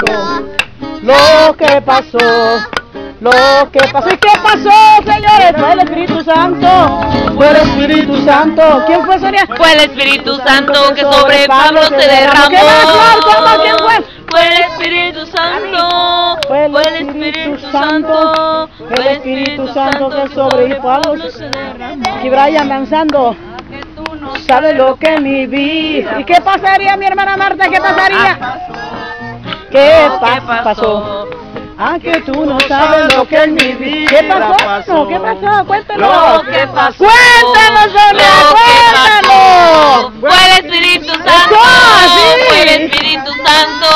pasó, lo que pasó, lo que pasó. ¿Y qué pasó, señores? Fue el Espíritu Santo, fue el Espíritu Santo. ¿Quién fue, Sonia? Fue el Espíritu Santo que sobre Pablo se derramó. ¿Qué más? ¿Cómo? ¿Quién fue? Fue el Espíritu Santo, fue el Espíritu Santo, fue el Espíritu Santo que sobre Pablo se derramó. Y Brian danzando. ¿Sabe lo que mi vida? ¿Y qué pasaría, mi hermana Marta? ¿Qué pasaría? ¿Qué pasó? Ah, que tú no sabes lo que es mi vida. ¿Qué pasó? ¿Qué pasó? Cuéntanos. Lo que pasó. Cuéntanos, Sonia, cuéntanos. Fue el Espíritu Santo, fue el Espíritu Santo,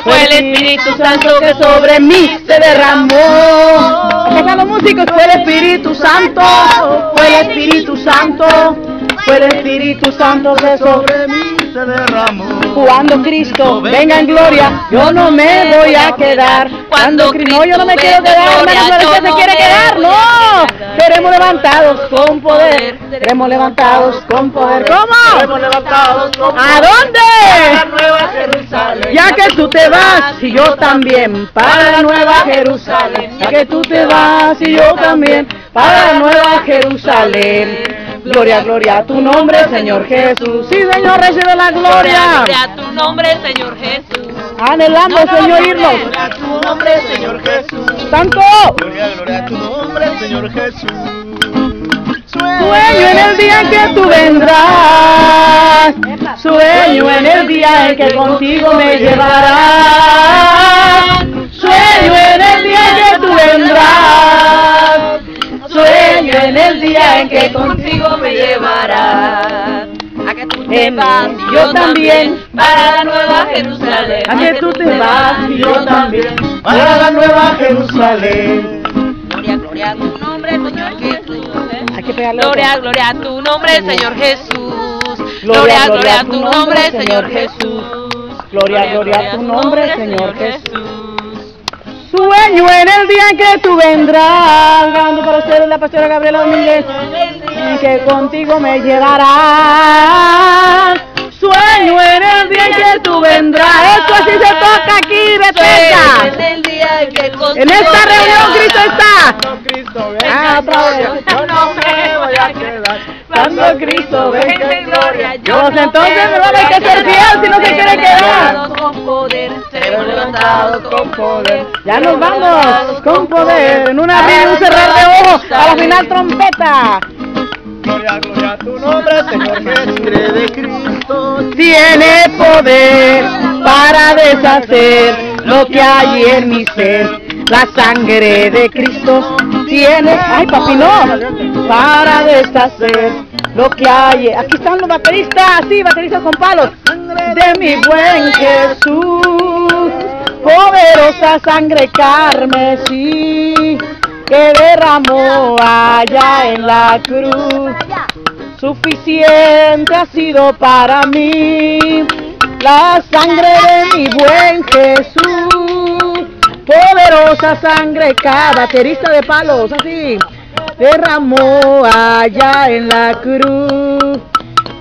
fue el Espíritu Santo que sobre mí se derramó. ¿Qué están los músicos? Fue el Espíritu Santo, fue el Espíritu Santo, fue el Espíritu Santo que sobre mí se derramó. Cuando Cristo venga en gloria, yo no me voy a quedar. Cuando Cristo, no, yo no me quiero quedar, hermanos, no se quiere quedar, no. Seremos levantados con poder, seremos levantados con poder. ¿Cómo? Seremos levantados con poder. ¿A dónde? Para la Nueva Jerusalén. Ya que tú te vas y yo también para la Nueva Jerusalén. Ya que tú te vas y yo también para la Nueva Jerusalén. Gloria, gloria a tu nombre, Señor Jesús. Sí, Señor, recibe la gloria. Gloria a tu nombre, Señor Jesús. Anhelando, Señor, irnos. Gloria a tu nombre, Señor Jesús. Santo. Gloria, gloria a tu nombre, Señor Jesús. Sueño en el día en que tú vendrás. Sueño en el día en que contigo me llevarás. Sueño en el día en que tú vendrás. Sueño en el día en que contigo me llevarás. A que tú te vas y yo también para la Nueva Jerusalén. A que tú te vas y yo también para la Nueva Jerusalén. Gloria, gloria a tu nombre, Señor Jesús. Hay que pegarle Gloria, gloria a tu nombre, Señor Jesús. Gloria, gloria a tu nombre, Señor Jesús. Gloria, gloria a tu nombre, Señor Jesús. Sueño en el día en que tú vendrás, grabando para ustedes la pastora Gabriela Domínguez, en que contigo me llevarás. Sueño en el día en que tú vendrás. Esto así se toca aquí, Bethesda. En el día en que contigo En esta reunión Cristo está. Otra vez. Yo no me voy a quedar. Cuando Cristo venga en gloria, Pues entonces, hermano, hay que ser fiel si no se quiere quedar. con poder, seremos levantados con poder. Ya nos vamos con poder. En un abrir y un cerrar de ojos. A la final trompeta. Gloria, gloria a tu nombre, Señor Jesús. De Cristo. Tiene poder para deshacer lo que hay en mi ser. La sangre de Cristo tiene, ay papi no, para deshacer lo que hay. Aquí están los bateristas, sí, bateristas con palos. De mi buen Jesús, poderosa sangre carmesí que derramó allá en la cruz. Suficiente ha sido para mí la sangre de mi buen Jesús. Poderosa sangre, baterista de palos, así, derramó allá en la cruz.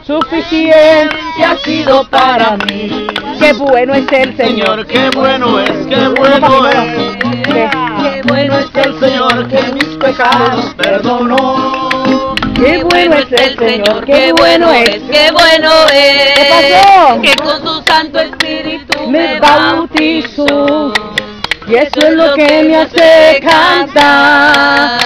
Suficiente ha sido para mí. Qué bueno es el Señor. Qué bueno es, qué bueno es. Qué bueno es El Señor que mis pecados perdonó. Qué bueno es el Señor, qué bueno es, qué bueno es. ¿Qué pasó? Que con su Santo Espíritu Me bautizó. Y eso es lo que me hace cantar.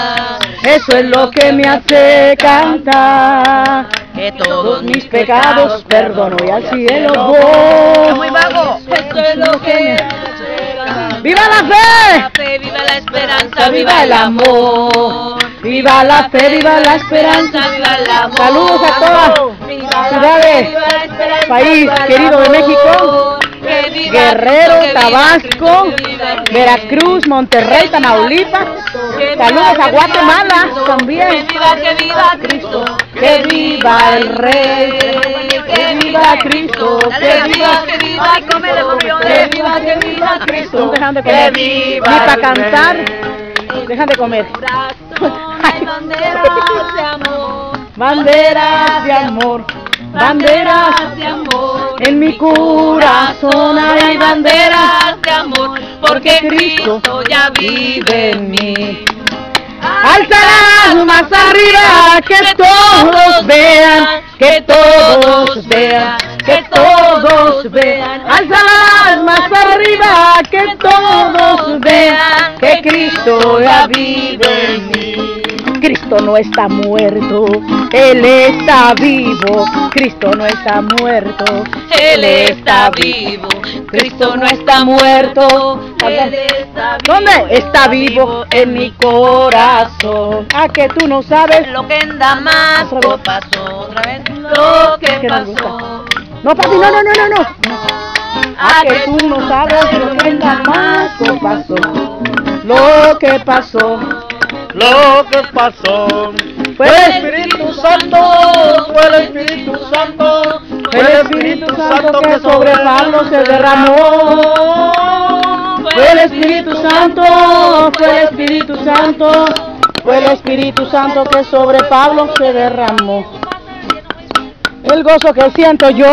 Eso es lo que me hace cantar. Que Todos mis pecados perdono y al cielo voy. muy vago. Eso es lo que me hace cantar. ¡Viva la fe! Viva la esperanza, ¡Viva el amor! ¡Viva la fe, viva la esperanza! viva el amor. Saludos a todas ciudades, país querido de México, Guerrero, Tabasco, Veracruz, Monterrey, Tamaulipas. Saludos a Guatemala también. Que viva Cristo. Que viva el Rey, que viva Cristo, que viva, que viva Cristo. No dejan de comer, ni para cantar, dejan de comer. Banderas de amor, Banderas de amor, banderas de amor. en mi corazón hay banderas. De amor porque Cristo ya vive en mí. Alza las más arriba, que todos vean, que todos vean, que todos vean. Alza las más arriba, que todos vean, que Cristo ya vive en mí. Cristo no está muerto, Él está vivo. Cristo no está muerto, Él está vivo. Cristo no está muerto. Él está vivo. ¿Dónde está vivo? En mi corazón. ¿A que tú no sabes? Lo que en Damasco pasó otra vez. Lo que pasó. No, papi, no. ¿A que tú no sabes lo que en Damasco pasó? Lo que pasó. Lo que pasó Fue el Espíritu Santo, fue el Espíritu Santo, fue el Espíritu Santo que sobre Pablo se derramó. Fue el Espíritu Santo, fue el Espíritu Santo, fue el Espíritu Santo que sobre Pablo se derramó. El gozo que siento yo,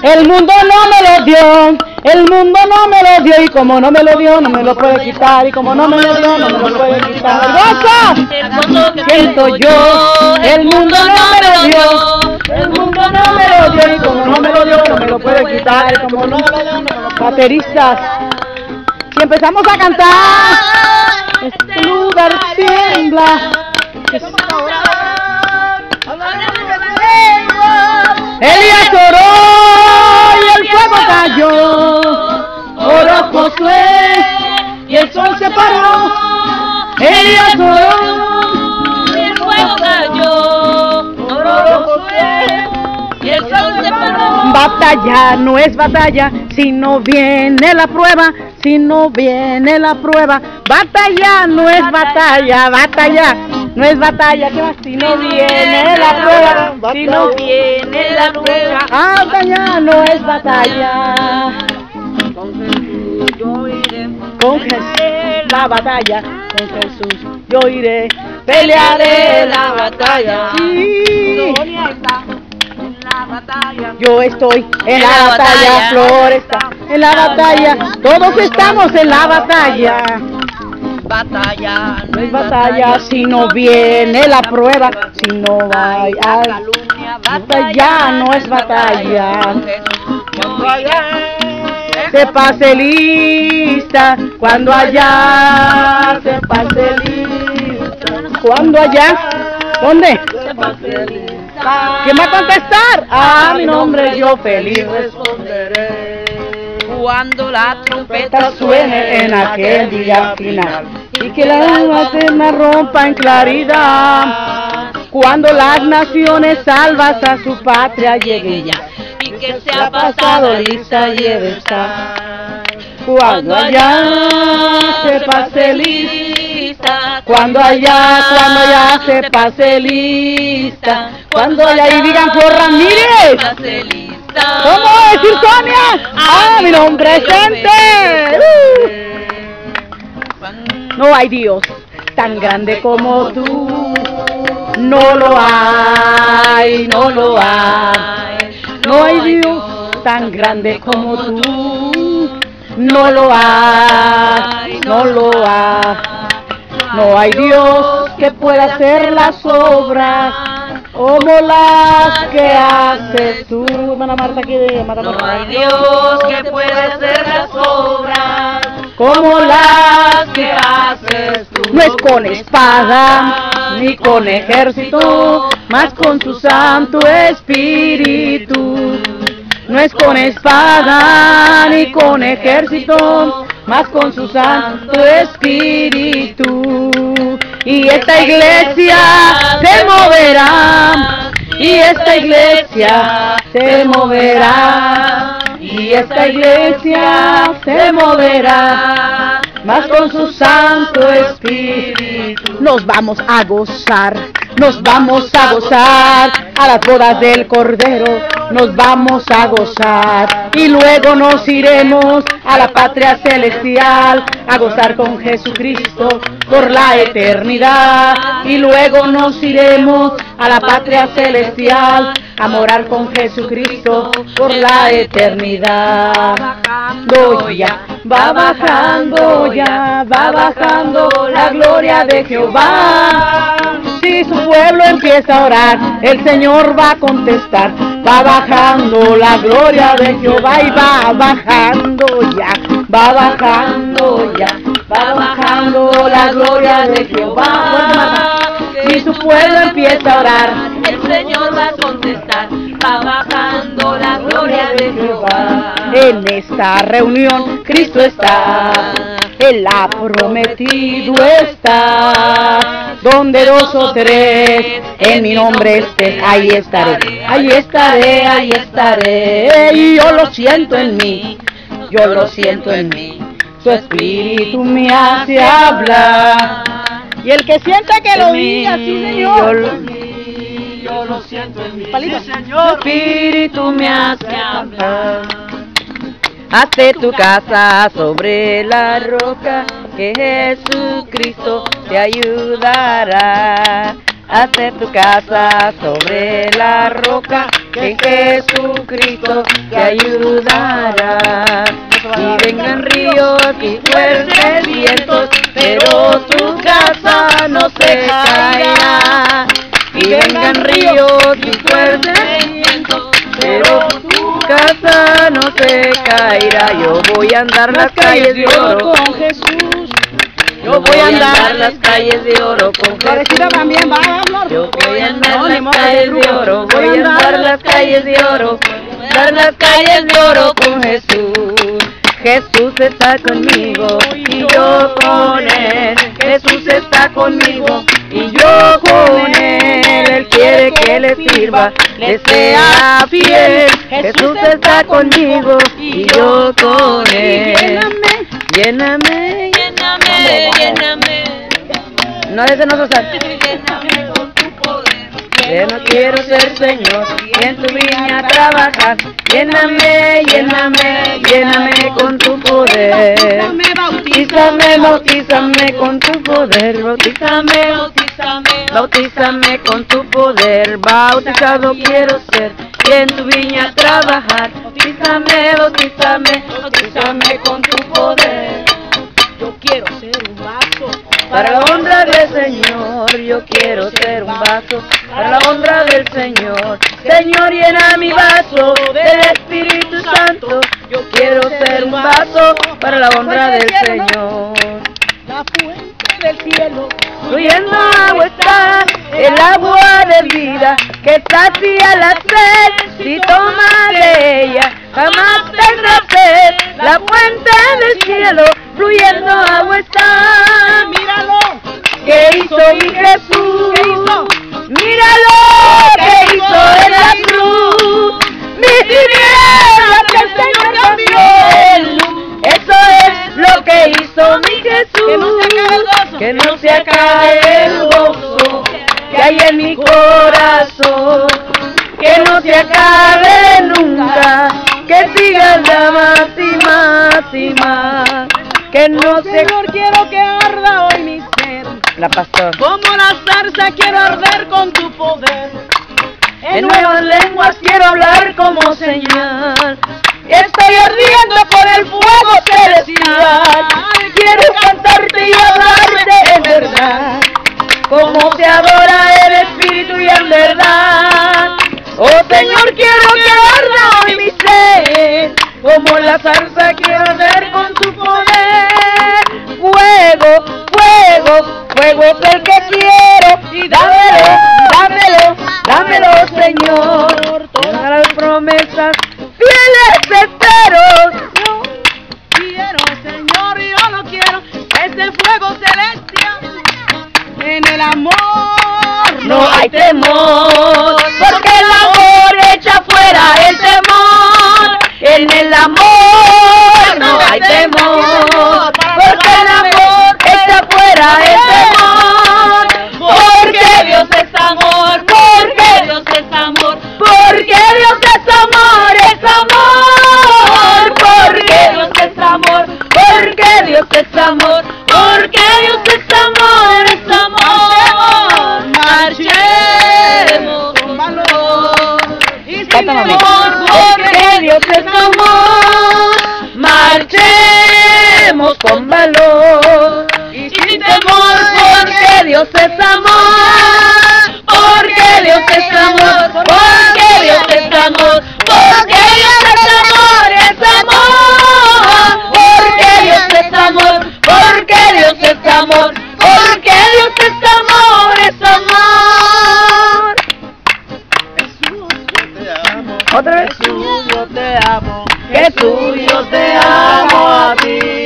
el mundo no me lo dio, el mundo no me lo dio, y como no me lo dio, no me lo puede quitar, y como no me lo dio, no me lo puede quitar. El gozo que siento yo, el mundo no me lo dio, el mundo no me lo dio, y como no me lo dio, no me lo puede quitar, y como no me lo dio, no me lo puede. Bateristas, si empezamos a cantar, este lugar tiembla. Elías oró y el fuego cayó, oró Josué y el sol se paró. Elías oró y el fuego cayó, oró Josué y el sol se paró. Batalla no es batalla si no viene la prueba, si no viene la prueba. Batalla no es batalla, batalla no es batalla, ¿qué más? Si no viene la prueba, si no viene la prueba. Batalla no es batalla. Con Jesús yo iré. Con Jesús la batalla, con Jesús yo iré, pelearé la batalla. Sí. Sonia está en la batalla. Yo estoy en la batalla, Flor está en la batalla, todos estamos en la batalla. Batalla No es batalla si no viene la prueba, si no hay calumnia. batalla, no es batalla. Cuando allá Se pase lista, cuando allá se pase lista. Cuando allá, ¿dónde? se pase lista. ¿Quién va a contestar? A mi nombre yo feliz responderé. Cuando la trompeta suene en aquel día final y que la alma se me rompa en claridad. Cuando las naciones salvas a su patria lleguen ya y que se ha pasado lista y está. Cuando allá se pase lista, cuando allá se pase lista, cuando allá y digan Flor Ramírez. Pase lista. ¿Cómo decir Sonia? ¡Ah, mi nombre es gente! No hay Dios tan grande como tú. No lo hay, no lo hay. No hay Dios tan grande como tú. No lo hay, no lo hay. No hay Dios que pueda hacer las obras como las que haces tú. Hermana Marta, aquí de Marta. No hay Dios que pueda hacer las obras como las que haces tú. no es con espada ni con ejército, mas con su Santo Espíritu. No es con espada ni con ejército, mas con su Santo Espíritu. Y esta iglesia se moverá, y esta iglesia se moverá, y esta iglesia se moverá, mas con su Santo Espíritu. Nos vamos a gozar, nos vamos a gozar a las bodas del Cordero. nos vamos a gozar y luego nos iremos a la patria celestial a gozar con Jesucristo por la eternidad y luego nos iremos a la patria celestial a morar con Jesucristo por la eternidad. Va bajando ya, va bajando la gloria de Jehová. Si su pueblo empieza a orar, el Señor va a contestar. Va bajando la gloria de Jehová y va bajando ya, va bajando ya, va bajando la gloria de Jehová. Si su pueblo empieza a orar, el Señor va a contestar. Va bajando la gloria de Jehová. En esta reunión Cristo está, Él ha prometido estar. Donde dos o tres en mi nombre estén, ahí estaré, ahí estaré, ahí estaré. Y yo lo siento en mí, yo lo siento en mí. Su espíritu me hace hablar. Y el que sienta que lo diga, sí, Señor. Yo lo siento en mí, Palito. sí, Señor. Su espíritu me hace hablar. Hazte tu casa sobre la roca, que Jesucristo te ayudará. Hazte tu casa sobre la roca, que Jesucristo te ayudará. Y vengan ríos y fuertes vientos, pero tu casa no se caerá. Y vengan ríos y fuertes vientos, pero tu casa no se caerá. Yo voy a andar las calles de oro con Jesús. Yo voy a andar las calles de oro con Jesús. También va a hablar. Yo voy a andar las calles de oro, voy a andar las calles de oro, andar las calles de oro con Jesús. Jesús está conmigo y yo con Él. Jesús está conmigo y yo con Él. Él quiere que le sirva, le sea fiel. Jesús está conmigo y yo con Él. Lléname, Lléname, lléname. no es de nosotros. Lléname con tu poder. Yo no quiero ser Señor y en tu viña trabajar. Lléname, lléname, lléname con tu poder. Bautízame, bautízame con tu poder. Bautízame, Bautízame, bautízame con tu poder. Bautizado quiero ser y en tu viña trabajar. Bautízame, bautízame, bautízame con tu poder. Yo quiero ser un vaso para la honra del Señor. Yo quiero ser un vaso para la honra del Señor. Señor, llena mi vaso del Espíritu Santo. Yo quiero ser un vaso para la honra del Señor. La fuente del cielo, fluyendo agua está, el agua de vida que sacia la sed. Si tomas de ella, jamás tendrás sed. La fuente del cielo, fluyendo agua está. Míralo, que hizo mi Jesús. Míralo, que hizo en la cruz. Mi tiniebla que el Señor cambió. Eso es lo que hizo mi Jesús. Que no se acabe el gozo que hay en mi corazón. Que no se acabe nunca. Que siga ya más y más y más. Que no se... Señor, quiero que arda hoy mi ser. La pastor. Como la zarza quiero arder con tu poder. En nuevas lenguas quiero hablar como señal. Estoy ardiendo por el fuego celestial. Quiero cantarte y hablarte en verdad, como se adora en espíritu y en verdad. Oh Señor, quiero que arda hoy mi ser, como la zarza quiero arder con tu poder. Fuego, fuego, fuego es el que quiero. Y dámelo, dámelo, dámelo, Señor. Todas las promesas fieles espero. Yo quiero, Señor, yo no quiero ese fuego celestial. En el amor no hay temor, porque el amor echa fuera el temor. En el amor no hay temor, porque el amor echa fuera el temor. Porque Dios es amor, porque Dios es amor, porque Dios es amor. Dios es amor, porque Dios es amor, es amor. Marchemos con valor y sin temor, porque Dios es amor. Marchemos con valor y sin temor, porque Dios es amor, porque Dios es amor, porque Dios es amor, porque Dios es amor, es amor, porque Dios es amor, porque Dios es amor, porque Dios es amor, es amor. Otra vez. Jesús, yo te amo. Jesús, yo te amo a ti,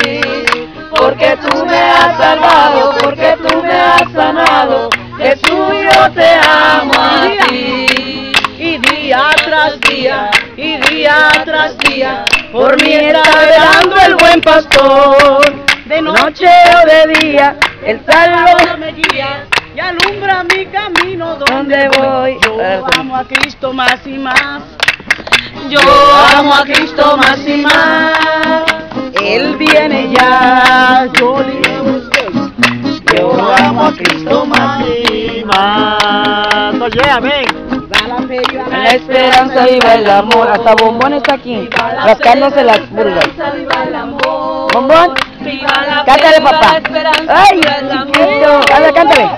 porque tú me has salvado, porque tú me has sanado. Jesús, yo te amo a ti. Y día tras día, y día tras día, Por mí está velando el buen pastor, de noche o de día, el Salvador me guía y alumbra mi camino donde voy. Yo amo a Cristo más y más. Yo Amo a Cristo más y más, Él viene ya, yo amo a Cristo más y más. Oye, amén. En la esperanza viva el amor, hasta Bombón está aquí, rascándose las pulgas. Bombón, cántale papá. Ay, chiquito, cántale.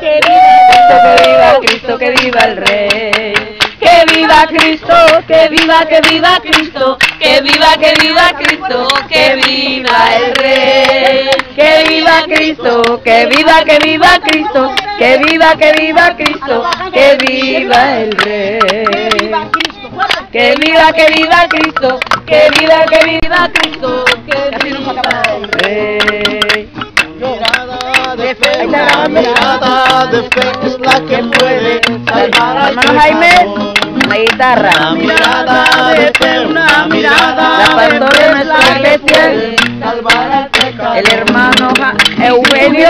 Cristo, que viva el Rey. Que viva Cristo, que viva Cristo, que viva Cristo, que viva el Rey. Que viva Cristo, que viva Cristo, que viva Cristo, que viva el Rey. Que viva Cristo, que viva Cristo, que viva el Rey. Mirada de fe, una mirada de fe es la que puede salvar al Hermano Jaime, pecador. la guitarra. Una mirada de fe, una mirada La pastora de fe es nuestra la que especial. puede salvar al pecador. El hermano Eugenio,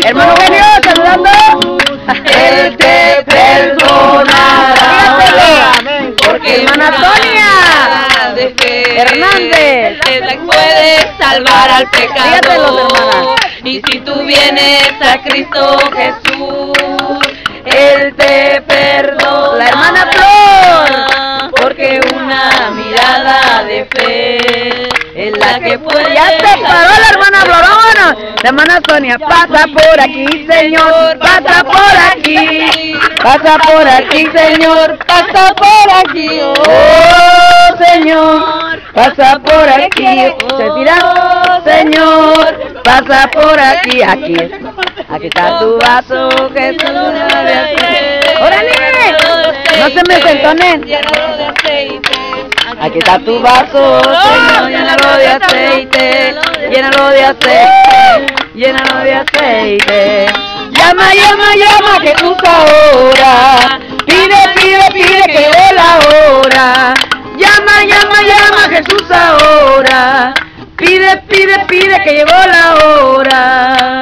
hermano Eugenio, saludando. Él te perdonará. Amén. Porque hermana Sonia Hernández es la que puede salvar al Dígatelo, pecador. hermana. Y si tú vienes a Cristo Jesús, Él te perdona. La hermana Flor, porque una mirada de fe es la que puede. ya se paró la hermana Flor, vámonos. La hermana Sonia, pasa por aquí, Señor, pasa por aquí. Pasa por aquí, Señor, pasa por aquí. Oh, Señor, pasa por aquí. Se tira, Señor, pasa por aquí. Aquí está tu vaso, Jesús. ¡Órale! No se me sentonen. Llenado de aceite. Aquí está tu vaso, Señor, llénalo de aceite, llénalo de aceite, llénalo de aceite. Llama, llama, llama, Jesús ahora. Pide, pide, pide que llegó la hora. Llama, llama, llama, Jesús ahora. Pide, pide, pide que llegó la hora.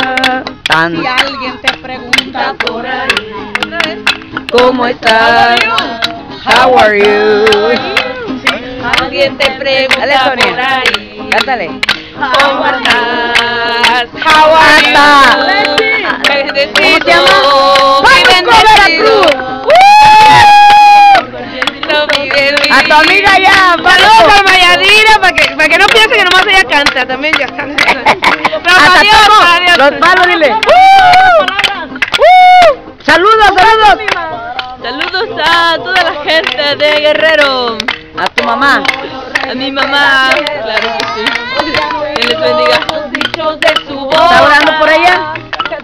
Si alguien te pregunta por ahí, ¿Cómo estás? How are you? Alguien te pregunta Dale, Sonia. por ahí, Cántale. ¿cómo estás? How are you? Bendecido, ¿Cómo te llamas? muy ¡Pánuco, Veracruz! bendecido, mi A tu amiga ya, Saludos a Mayadira para que no piense que nomás ella canta, también ya canta. Hasta Adiós. los palos, dile. Saludos, saludos. Saludos a toda la gente de Guerrero, A tu mamá. a mi mamá, claro que sí. Que les bendiga. De su voz. ¿Está orando por ella? Sí,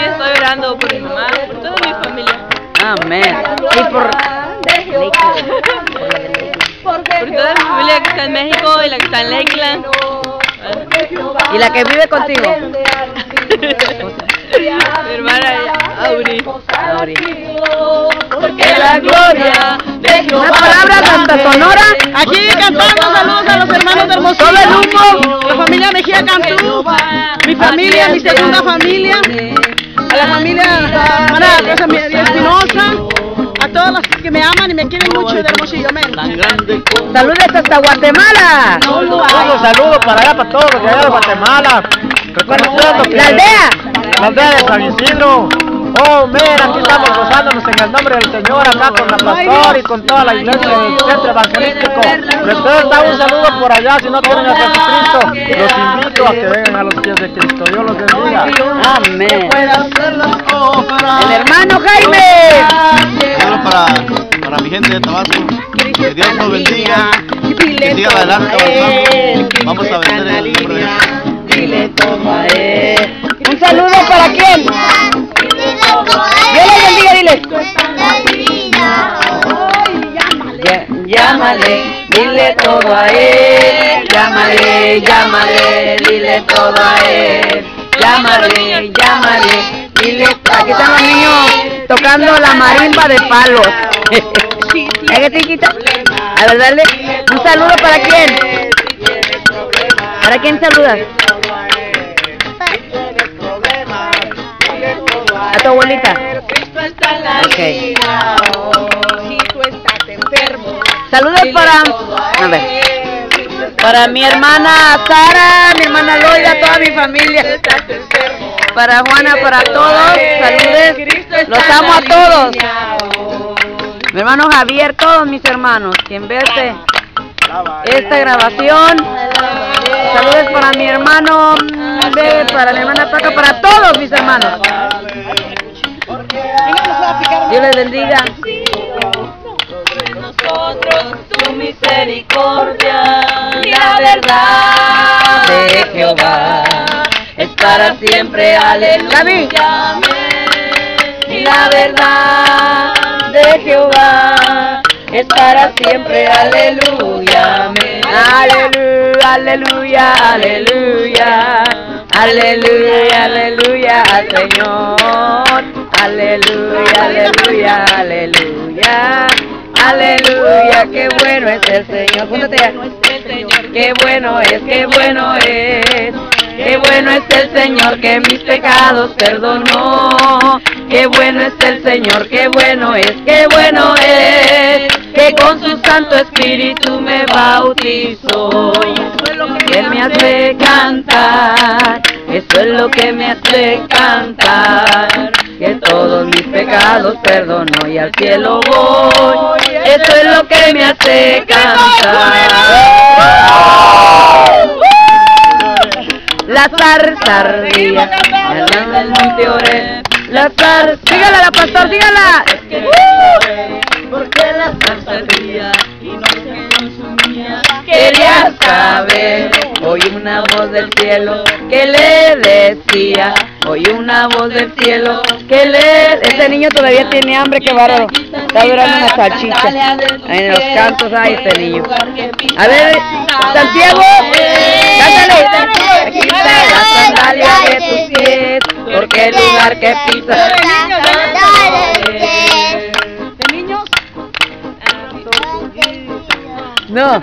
estoy orando por mi mamá, por toda mi familia. Amén. Y por Por toda mi familia que está en México y la que está en Lakeland. y la que vive contigo. Mi hermana Auri. Auri. Porque la gloria de Jehová. Una palabra hasta Sonora. aquí cantando saludos a los hermanos de Hermosillo, Todo el humo. la familia Mejía Cantú, mi familia, mi segunda familia, a la familia, a la hermana Rosa María Espinosa, a todos todos los que me aman y me quieren mucho de Hermosillo, amén. Saludos hasta Guatemala. Un saludo para allá, para todos los de allá de Guatemala. Reconociendo que La aldea. La aldea de San Isidro. Oh, mira, aquí estamos gozándonos en el nombre del Señor, acá con la pastor y con toda la iglesia del centro evangelístico. Ustedes dan un saludo por allá, si no tienen a Jesucristo, los invito a que vengan a los pies de Cristo. Dios los bendiga. Amén. El hermano Jaime. Para mi gente de Tabasco, que Dios nos bendiga, que siga adelante avanzando. Vamos a vencer en el nombre de Jesús. Dile todo a él. Un saludo para quién. Dios les bendiga, dile. Llámale, dile todo a él. Llámale, llámale, dile todo a él. Llámale, llámale, dile. Aquí están los niños tocando la marimba de palos. ¿Es que chiquita? A ver, dale. Un saludo para quién. ¿Para quién saludas? A tu abuelita. Okay. Saludos para mi hermana Sara, mi hermana Loida, toda mi familia. Para Juana, para todos. Saludos. Los amo a todos. Mi hermano Javier, todos mis hermanos. Quien ve esta grabación. Saludos para mi hermano, para mi hermana Paca, para todos mis hermanos. Dios les bendiga. Nosotros tu misericordia y la verdad de Jehová es para siempre, aleluya. Y la verdad de Jehová es para siempre, aleluya, amén. Aleluya, aleluya, aleluya, aleluya, aleluya al Señor. Aleluya, aleluya, aleluya, aleluya, qué bueno es el Señor. Júntate ya. Qué bueno es, qué bueno es. Qué bueno es el Señor que mis pecados perdonó. Qué bueno es el Señor, qué bueno es, que con su Santo Espíritu me bautizó. Que me hace cantar, eso es lo que me hace cantar. Que todos mis pecados perdonó y al cielo voy. Eso es lo que me hace cantar. La zarza ardía, el monte oré. La zarza, sígala la pastor, sígala. Porque la zarza ardía y no se consumía. Quería saber, oí una voz del cielo que le decía. Oí una voz del cielo que le... Ese niño todavía tiene hambre, qué bárbaro. Está durando una salchicha. En los cantos hay este niño. A ver, Santiago, cántale. Quita la sandalia de tus pies, porque el lugar que pisas. ¿De niños? No.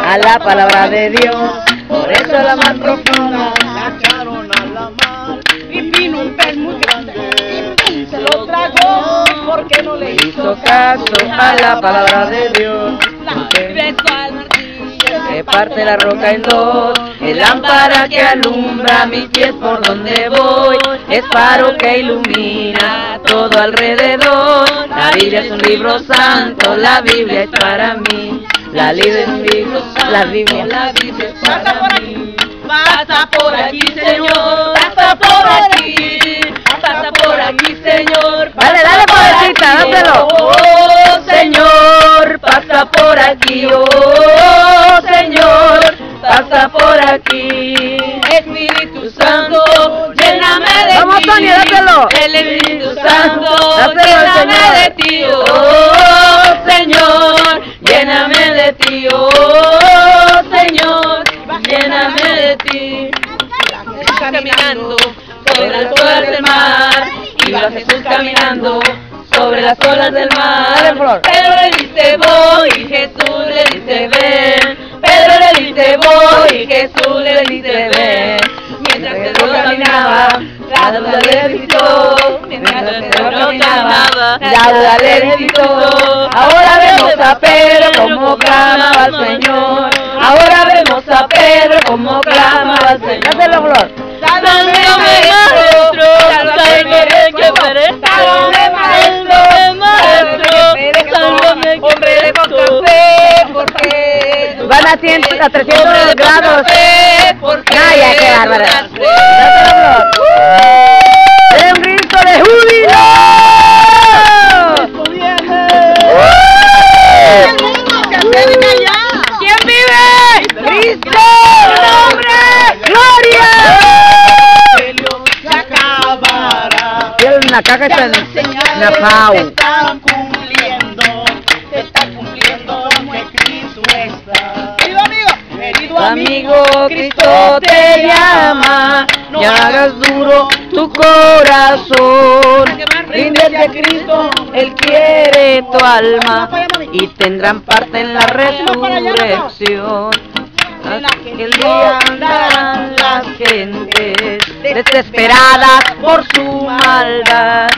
A la palabra de Dios, por eso la más profunda la echaron a la mar y vino un pez muy grande y se lo tragó porque no le hizo caso a la palabra de Dios. Que parte la roca en dos, el lámpara que alumbra mis pies por donde voy, es faro que ilumina todo alrededor. La Biblia es un libro santo, la Biblia es para mí. La Biblia es un libro santo, la Biblia es para mí. Pasa por aquí, Señor, pasa por aquí, Señor. Dale, dale, pobrecita, dáselo. Oh, Señor, pasa por aquí, oh, Señor, pasa por aquí. Espíritu Santo, lléname de ti. Vamos, Sonia, dáselo. El Espíritu Santo, lléname de ti, oh, Señor, lléname de ti, oh, Señor, lléname de ti. Caminando sobre las olas del mar, iba Jesús caminando sobre las olas del mar. Pedro le dice voy y Jesús le dice ven. Pedro le dice voy y Jesús le dice ven. Mientras Jesús caminaba la duda le visitó, mientras Pedro caminaba, la duda le visitó. Ahora vemos a Pedro como clamaba al Señor, ahora vemos a Pedro como clamaba al Señor. Dáselo, Flor. Sálvame maestro, sálvame que parezco, sálvame maestro, sálvame hombre de poca fe, porque Van a 300 grados. Naya, qué bárbara. Dáselo, Flor. ¡De un grito de júbilo! ¿Quién vive? ¡Cristo! ¡Gloria! Tiene una caja en la pau. Están cumpliendo que Cristo está. Querido Amigo, Cristo te llama, no hagas duro tu corazón. Ríndete a Cristo, Él quiere tu alma y tendrán parte en la resurrección. Aquel día andarán las gentes desesperadas por su maldad.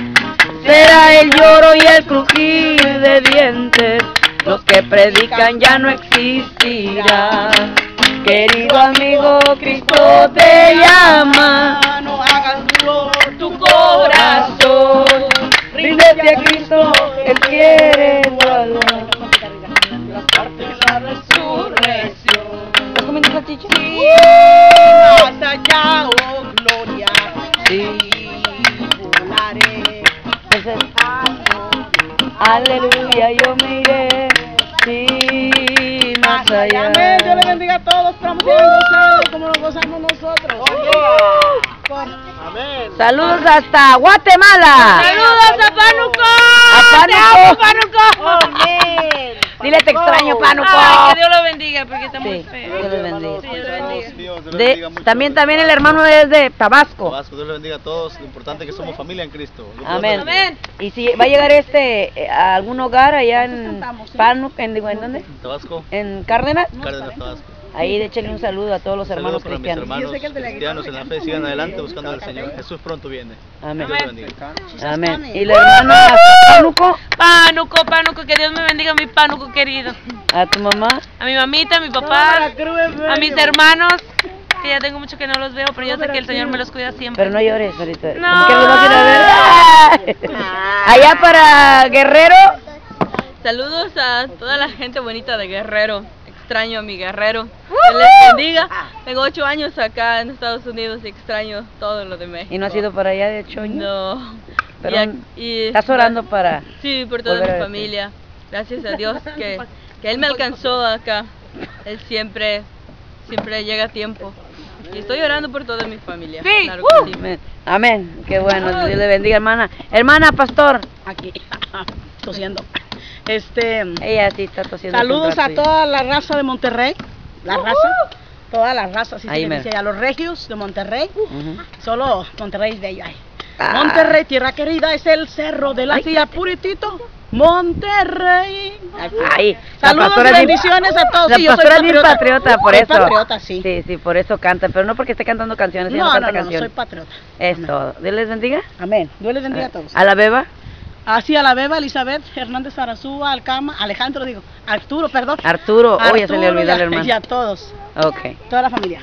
Será el lloro y el crujir de dientes, los que predican ya no existirán. Querido amigo, Cristo te llama, no hagas duro tu corazón. Ríndete a Cristo, Él quiere tu alma. La parte de la resurrección. ¿Estás comiendo salchicha? Sí, más allá, oh gloria. Sí, volaré. Aleluya, yo me iré. Sí, más allá. Amén. Dios le bendiga a todos. Esperamos que hayan gozado como lo gozamos nosotros. Amén. Saludos hasta Guatemala. ¡Saludos a Pánuco! A ¡Te amo, Pánuco. Pánuco! Amén. Dile te extraño, Pánuco. Ay, que Dios lo bendiga, porque está muy Sí, feo. Dios le bendiga. Sí, Dios le bendiga. Dios le bendiga mucho. También el hermano es de Tabasco. Tabasco, Dios le bendiga a todos. Lo importante es que somos familia en Cristo. Dios Amén. le bendiga. Amén. Y si va a llegar a algún hogar allá en Pánuco, ¿en dónde? Tabasco, En Cárdenas. Cárdenas, Tabasco. Ahí échenle un saludo a todos los hermanos Saludos para mis cristianos. hermanos cristianos en la fe, sigan adelante buscando al Señor. Jesús pronto viene. Amén. Dios le bendiga. Amén. Y la hermana Pánuco, Pánuco, que Dios me bendiga, mi Pánuco querido. a tu mamá. A mi mamita, a mi papá, a mis hermanos, que ya tengo mucho que no los veo, pero yo sé que el Señor me los cuida siempre. Pero no llores ahorita. No. Como que no quiero ver. Allá para Guerrero. Saludos a toda la gente bonita de Guerrero. Extraño a mi Guerrero. Dios les bendiga. Tengo 8 años acá en Estados Unidos y extraño todo lo de México. ¿Y no has ido para allá de Choño? No. Pero Y estás orando para... Sí, por toda volver a mi verte. familia. Gracias a Dios que Él me alcanzó acá. Él siempre llega a tiempo. Y estoy orando por toda mi familia. Sí. Claro que sí. Amén. Amén. Qué bueno. Dios le bendiga, hermana. Hermana, pastor. Aquí, tosiendo. Ella sí está tosiendo. Saludos hace a un rato. toda la raza de Monterrey, la raza, toda la raza, así Ahí se le mero. dice, a los regios de Monterrey, Ujú. solo Monterrey es bello. Ay. Ah. Monterrey, tierra querida, es el cerro de la silla puritito, Monterrey. Ahí. Saludos y bendiciones a todos. La Sí, yo soy pastora es bien patriota, por soy eso. patriota, sí. Sí, por eso canta. Pero no porque esté cantando canciones, sino No, canta no, no, canciones. soy patriota. Es todo. Dios les bendiga. Amén. Dios les bendiga a todos. A la beba. Así a la beba, Elizabeth, Hernández Arazúa, Alcama, Alejandro, Arturo, perdón. Arturo. Oh, ya se le olvidó el hermano. Y a todos, Ok. toda la familia.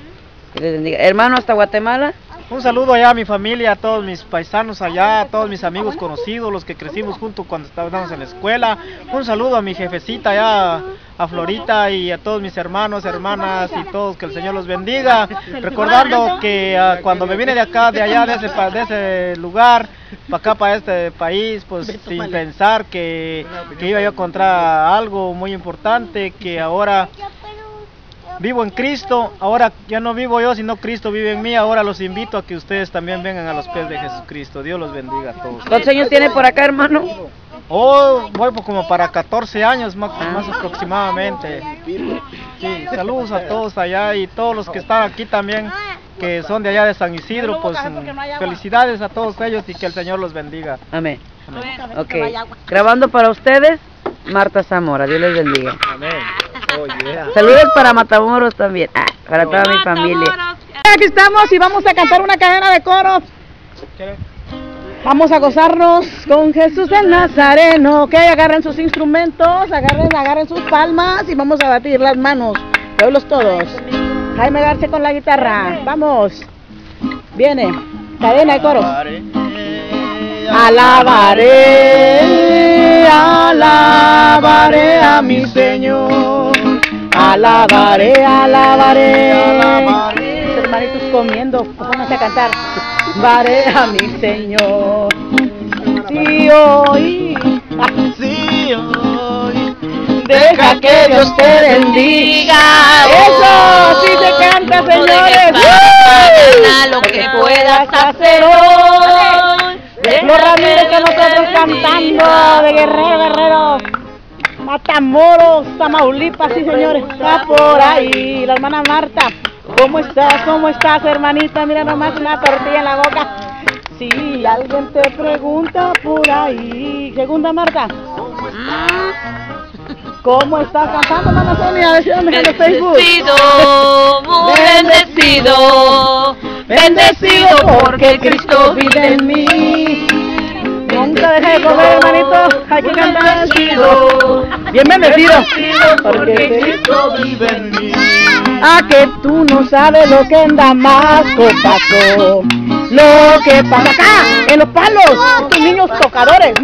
Dios les bendiga. Hermano, hasta Guatemala. Un saludo allá a mi familia, a todos mis paisanos allá, a todos mis amigos conocidos, los que crecimos juntos cuando estábamos en la escuela. Un saludo a mi jefecita allá, a Florita, y a todos mis hermanos, hermanas y todos, que el Señor los bendiga. Recordando que cuando me vine de acá, de allá, de ese lugar, para acá, para este país, pues sin pensar que iba yo a encontrar algo muy importante, que ahora... Vivo en Cristo, ahora ya no vivo yo, sino Cristo vive en mí. Ahora los invito a que ustedes también vengan a los pies de Jesucristo. Dios los bendiga a todos. ¿Cuántos años tiene por acá, hermano? Oh, voy como para 14 años más aproximadamente. Sí, saludos a todos allá y todos los que están aquí también, que son de allá de San Isidro, pues felicidades a todos ellos y que el Señor los bendiga. Amén. Ok. Grabando para ustedes, Marta Zamora. Dios les bendiga. Amén. Oh, yeah. Saludos para Matamoros también. Para toda mi familia. Aquí estamos y vamos a cantar una cadena de coro. Vamos a gozarnos con Jesús el Nazareno. Ok, agarren sus instrumentos, agarren sus palmas y vamos a batir las manos. Pueblos todos. Jaime García con la guitarra. Vamos. Viene. Cadena de coros. Alabaré, alabaré a mi Señor. Alabaré, alabaré, alabaré. Los hermanitos comiendo, pónganse a cantar. Alabaré a mi Señor. Sí, hoy. Sí, hoy. Deja que Dios te bendiga. Eso, sí se canta, señores. Mañana lo que puedas hacer hoy. Los Ramírez con nosotros cantando de Guerrero. Matamoros, Tamaulipas, sí señores, está por ahí. La hermana Marta, ¿cómo estás, hermanita? Mira nomás una tortilla en la boca. Si alguien te pregunta por ahí. Segunda Marta. ¿Cómo estás cantando, mamá Sonia? Decíame en el Facebook. Muy bendecido, bendecido porque Cristo vive en mí. Nunca dejes de comer, hermanito. Hay que cantar. Bien bendecido. Porque Cristo vive en mí. Ah, que tú no sabes lo que en Damasco pasó. Lo que pasa acá, en los palos, tus niños tocadores.